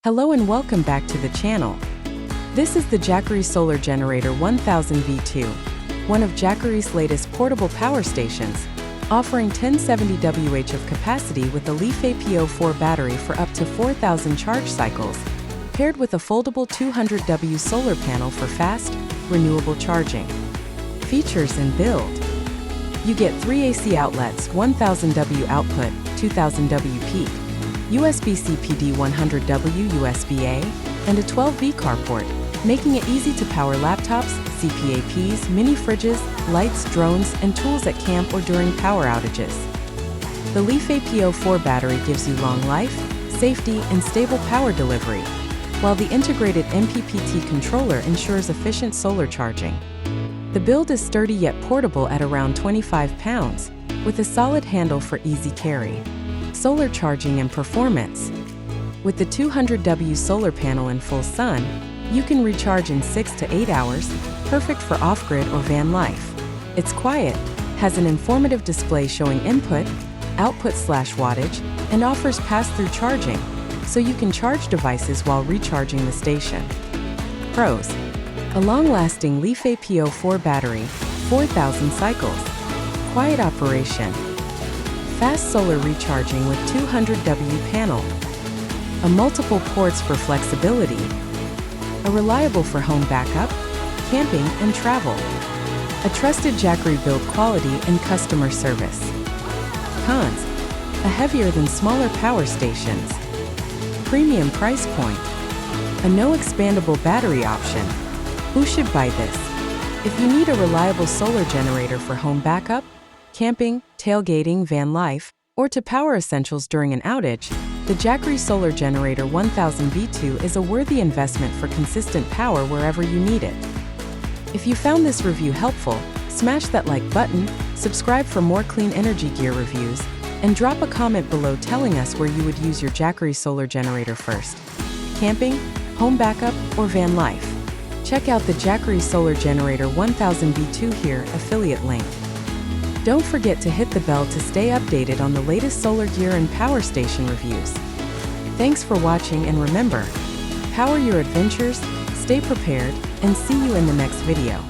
Hello and welcome back to the channel. This is the Jackery Solar Generator 1000 V2, one of Jackery's latest portable power stations, offering 1070 Wh of capacity with a LiFePO4 battery for up to 4,000 charge cycles, paired with a foldable 200W solar panel for fast, renewable charging. Features and build. You get 3 AC outlets, 1000W output, 2000W peak, USB-C PD 100W USB-A, and a 12V carport, making it easy to power laptops, CPAPs, mini fridges, lights, drones, and tools at camp or during power outages. The LiFePO4 battery gives you long life, safety, and stable power delivery, while the integrated MPPT controller ensures efficient solar charging. The build is sturdy yet portable at around 25 pounds, with a solid handle for easy carry. Solar charging and performance. With the 200W solar panel in full sun, you can recharge in 6 to 8 hours, perfect for off-grid or van life. It's quiet, has an informative display showing input, output/wattage, and offers pass-through charging, so you can charge devices while recharging the station. Pros: a long-lasting LiFePO4 battery, 4,000 cycles. Quiet operation. Fast solar recharging with 200W panel. A multiple ports for flexibility. A reliable for home backup, camping, and travel. A trusted Jackery build quality and customer service. Cons: a heavier than smaller power stations. Premium price point. A no expandable battery option. Who should buy this? If you need a reliable solar generator for home backup, camping, tailgating, van life, or to power essentials during an outage, the Jackery Solar Generator 1000 V2 is a worthy investment for consistent power wherever you need it. If you found this review helpful, smash that like button, subscribe for more clean energy gear reviews, and drop a comment below telling us where you would use your Jackery Solar Generator first: camping, home backup, or van life. Check out the Jackery Solar Generator 1000 V2 here, affiliate link. Don't forget to hit the bell to stay updated on the latest solar gear and power station reviews. Thanks for watching, and remember, power your adventures, stay prepared, and see you in the next video.